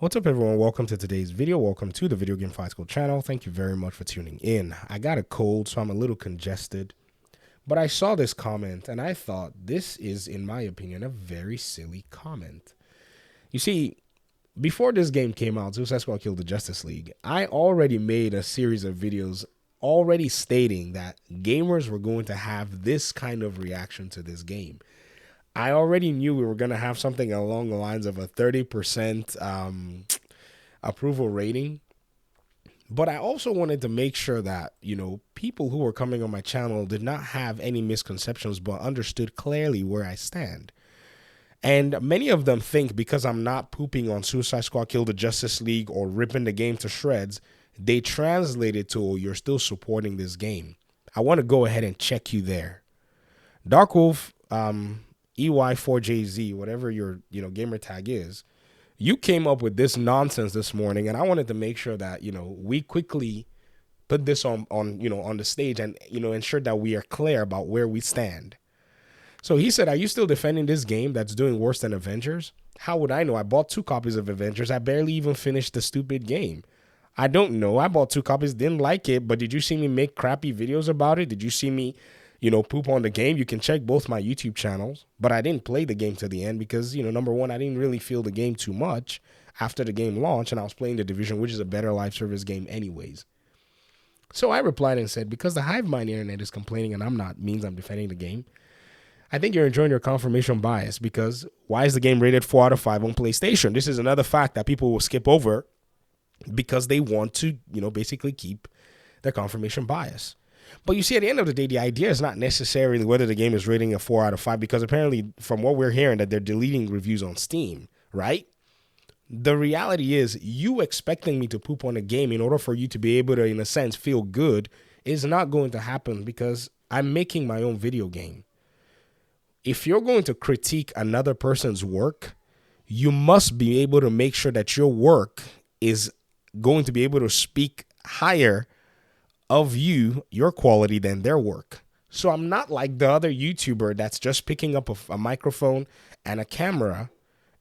What's up, everyone? Welcome to today's video. Welcome to the Video Game Fight School channel. Thank you very much for tuning in. I got a cold, so I'm a little congested, but I saw this comment and I thought this is, in my opinion, a very silly comment. You see, before this game came out, Suicide Squad Kill the Justice League, I already made a series of videos already stating that gamers were going to have this kind of reaction to this game. I already knew we were going to have something along the lines of a 30% approval rating. But I also wanted to make sure that, people who were coming on my channel did not have any misconceptions, but understood clearly where I stand. And many of them think because I'm not pooping on Suicide Squad Kill the Justice League or ripping the game to shreds, they translate it to, you're still supporting this game. I want to go ahead and check you there. Dark Wolf, EY4JZ, whatever your gamer tag is, you came up with this nonsense this morning, and I wanted to make sure that we quickly put this on the stage and ensure that we are clear about where we stand. So he said, "Are you still defending this game that's doing worse than Avengers?" How would I know? I bought 2 copies of Avengers. I barely even finished the stupid game. I don't know. I bought 2 copies, didn't like it, but did you see me make crappy videos about it? Did you see me poop on the game? You can check both my YouTube channels, but I didn't play the game to the end because, number one, I didn't really feel the game too much after the game launched, and I was playing The Division, which is a better live service game anyways. So I replied and said, because the Hive Mind internet is complaining and I'm not, means I'm defending the game. I think you're enjoying your confirmation bias, because why is the game rated 4 out of 5 on PlayStation? This is another fact that people will skip over because they want to, basically keep their confirmation bias. But you see, at the end of the day, the idea is not necessarily whether the game is rating a 4 out of 5, because apparently from what we're hearing that they're deleting reviews on Steam, right? The reality is you expecting me to poop on a game in order for you to be able to, in a sense, feel good is not going to happen, because I'm making my own video game. If you're going to critique another person's work, you must be able to make sure that your work is going to be able to speak higher of your quality than their work. So I'm not like the other YouTuber that's just picking up a microphone and a camera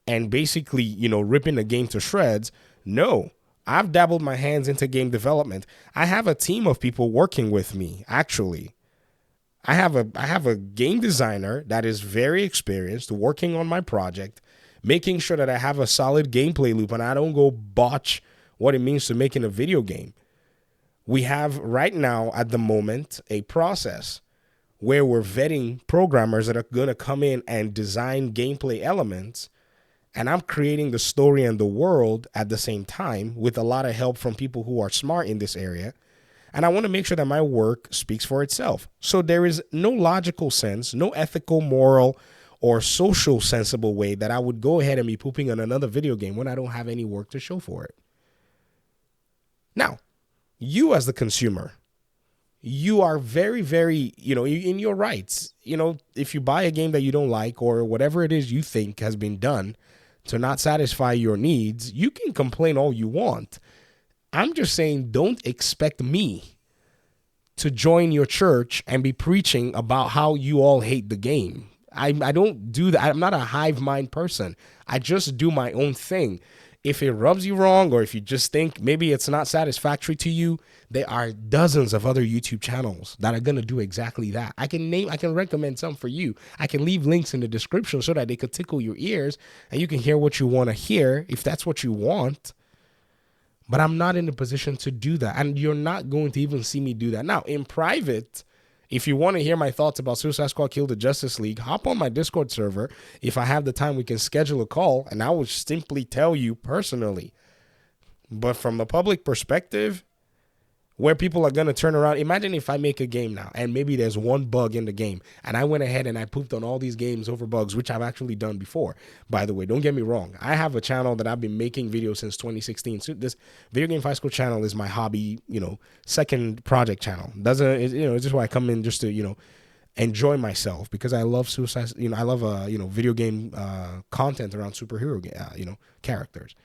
and basically, ripping the game to shreds. No, I've dabbled my hands into game development. I have a team of people working with me, actually. I have a game designer that is very experienced working on my project, making sure that I have a solid gameplay loop and I don't go botch what it means to making a video game. We have right now at the moment a process where we're vetting programmers that are going to come in and design gameplay elements. And I'm creating the story and the world at the same time with a lot of help from people who are smart in this area. And I want to make sure that my work speaks for itself. So there is no logical sense, no ethical, moral, or social sensible way that I would go ahead and be pooping on another video game when I don't have any work to show for it. Now, you as the consumer, you are very, very, in your rights. If you buy a game that you don't like or whatever it is you think has been done to not satisfy your needs, you can complain all you want. I'm just saying, don't expect me to join your church and be preaching about how you all hate the game. I don't do that. I'm not a hive mind person. I just do my own thing. If it rubs you wrong, or if you just think maybe it's not satisfactory to you, there are dozens of other YouTube channels that are going to do exactly that. I can recommend some for you. I can leave links in the description so that they could tickle your ears and you can hear what you want to hear if that's what you want. But I'm not in a position to do that. And you're not going to even see me do that. Now, in private, if you want to hear my thoughts about Suicide Squad Kill the Justice League, hop on my Discord server. If I have the time, we can schedule a call, and I will simply tell you personally. But from a public perspective, where people are going to turn around, imagine if I make a game now, and maybe there's one bug in the game, and I went ahead and I pooped on all these games over bugs, which I've actually done before. By the way, don't get me wrong. I have a channel that I've been making videos since 2016. So this Video Game Fight School channel is my hobby, second project channel. It's just why I come in just to, enjoy myself, because I love suicide, I love, video game content around superhero, characters.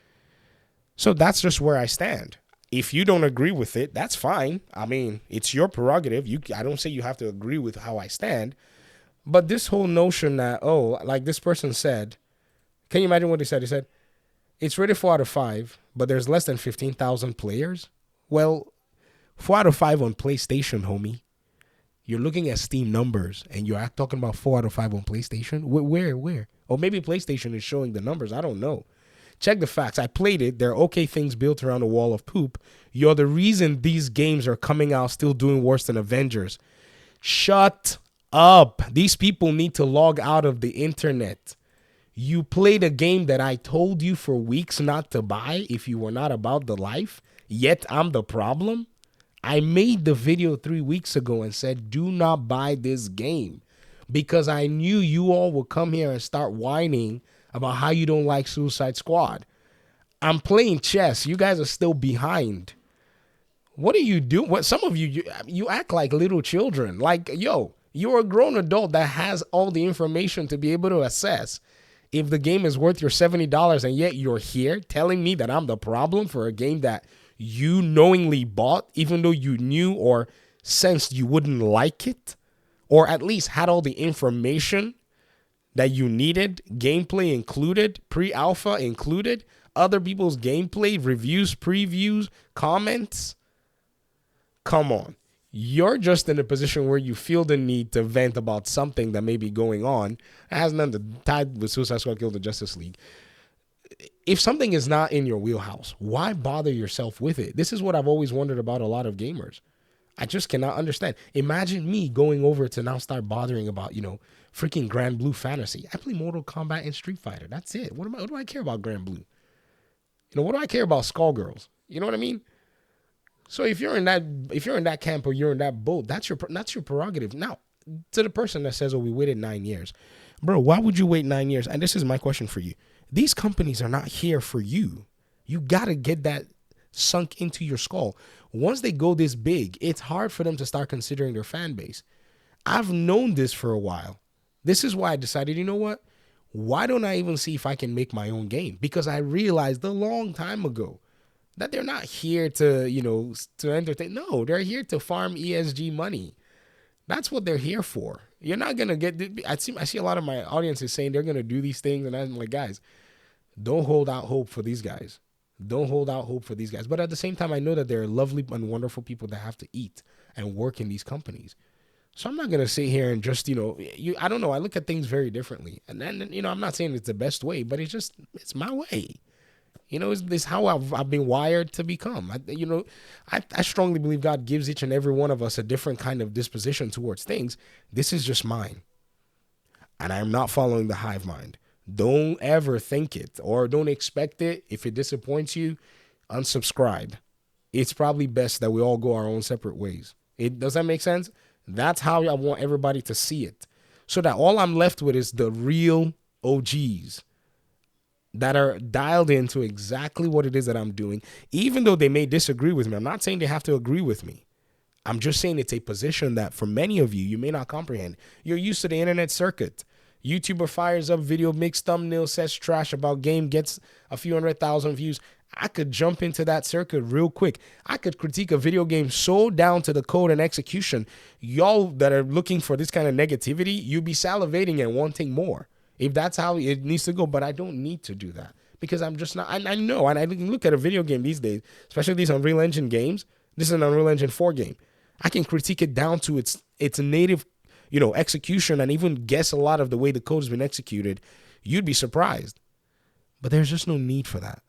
So that's just where I stand. If you don't agree with it, that's fine. I mean, it's your prerogative. I don't say you have to agree with how I stand. But this whole notion that, like this person said, can you imagine what they said? He said, It's rated 4 out of 5, but there's less than 15,000 players. Well, 4 out of 5 on PlayStation, homie. You're looking at Steam numbers, and you're talking about 4 out of 5 on PlayStation? Where? Or maybe PlayStation is showing the numbers. I don't know. Check the facts. I played it. There are okay things built around a wall of poop. You're the reason these games are coming out still doing worse than Avengers. Shut up. These people need to log out of the internet. You played a game that I told you for weeks not to buy if you were not about the life, yet I'm the problem. I made the video 3 weeks ago and said, do not buy this game, because I knew you all would come here and start whining about how you don't like Suicide Squad. I'm playing chess. You guys are still behind. What do you do? What some of you act like little children. Like, yo, you're a grown adult that has all the information to be able to assess if the game is worth your $70, and yet you're here telling me that I'm the problem for a game that you knowingly bought, even though you knew or sensed you wouldn't like it, or at least had all the information that you needed, gameplay included, pre-alpha included, other people's gameplay, reviews, previews, comments. Come on. You're just in a position where you feel the need to vent about something that may be going on. It has nothing to tie with Suicide Squad Kill the Justice League. If something is not in your wheelhouse, why bother yourself with it? This is what I've always wondered about a lot of gamers. I just cannot understand. Imagine me going over to now start bothering about, freaking Grand Blue Fantasy. I play Mortal Kombat and Street Fighter. That's it. What do I care about Grand Blue? What do I care about Skullgirls? You know what I mean? So if you're in that camp or you're in that boat, that's your prerogative. Now, to the person that says, "Oh, we waited 9 years," bro, why would you wait 9 years? And this is my question for you: these companies are not here for you. You gotta get that sunk into your skull. Once they go this big, it's hard for them to start considering their fan base. I've known this for a while. This is why I decided, you know what? Why don't I even see if I can make my own game? Because I realized a long time ago that they're not here to, to entertain. No, they're here to farm ESG money. That's what they're here for. You're not going to get, I see a lot of my audiences saying they're going to do these things. And I'm like, guys, don't hold out hope for these guys. Don't hold out hope for these guys. But at the same time, I know that there are lovely and wonderful people that have to eat and work in these companies. So I'm not going to sit here and just, I don't know. I look at things very differently. And then, I'm not saying it's the best way, but it's my way. It's how I've been wired to become. I strongly believe God gives each and every one of us a different kind of disposition towards things. This is just mine. And I'm not following the hive mind. Don't ever think it or don't expect it. If it disappoints you, unsubscribe. It's probably best that we all go our own separate ways. Does that make sense? That's how I want everybody to see it. So that all I'm left with is the real OGs that are dialed into exactly what it is that I'm doing, even though they may disagree with me. I'm not saying they have to agree with me. I'm just saying it's a position that for many of you, you may not comprehend. You're used to the internet circuit. YouTuber fires up video, makes thumbnail, says trash about game, gets a few 100,000 views. I could jump into that circuit real quick. I could critique a video game so down to the code and execution. Y'all that are looking for this kind of negativity, you'd be salivating and wanting more. If that's how it needs to go, but I don't need to do that because I'm just not. I know, and I look at a video game these days, especially these Unreal Engine games. This is an Unreal Engine 4 game. I can critique it down to its native, execution, and even guess a lot of the way the code has been executed. You'd be surprised, but there's just no need for that.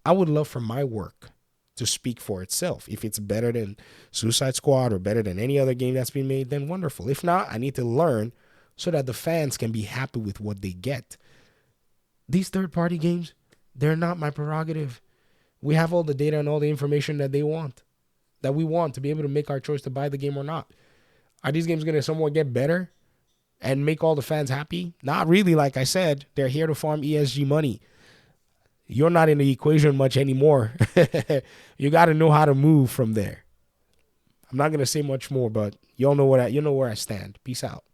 I would love for my work to speak for itself. If it's better than Suicide Squad or better than any other game that's been made, then wonderful. If not, I need to learn so that the fans can be happy with what they get. These third-party games, they're not my prerogative. We have all the data and all the information that we want to be able to make our choice to buy the game or not. Are these games going to somewhat get better and make all the fans happy? Not really, like I said. They're here to farm ESG money. You're not in the equation much anymore. You got to know how to move from there. I'm not going to say much more, but y'all know where I stand. Peace out.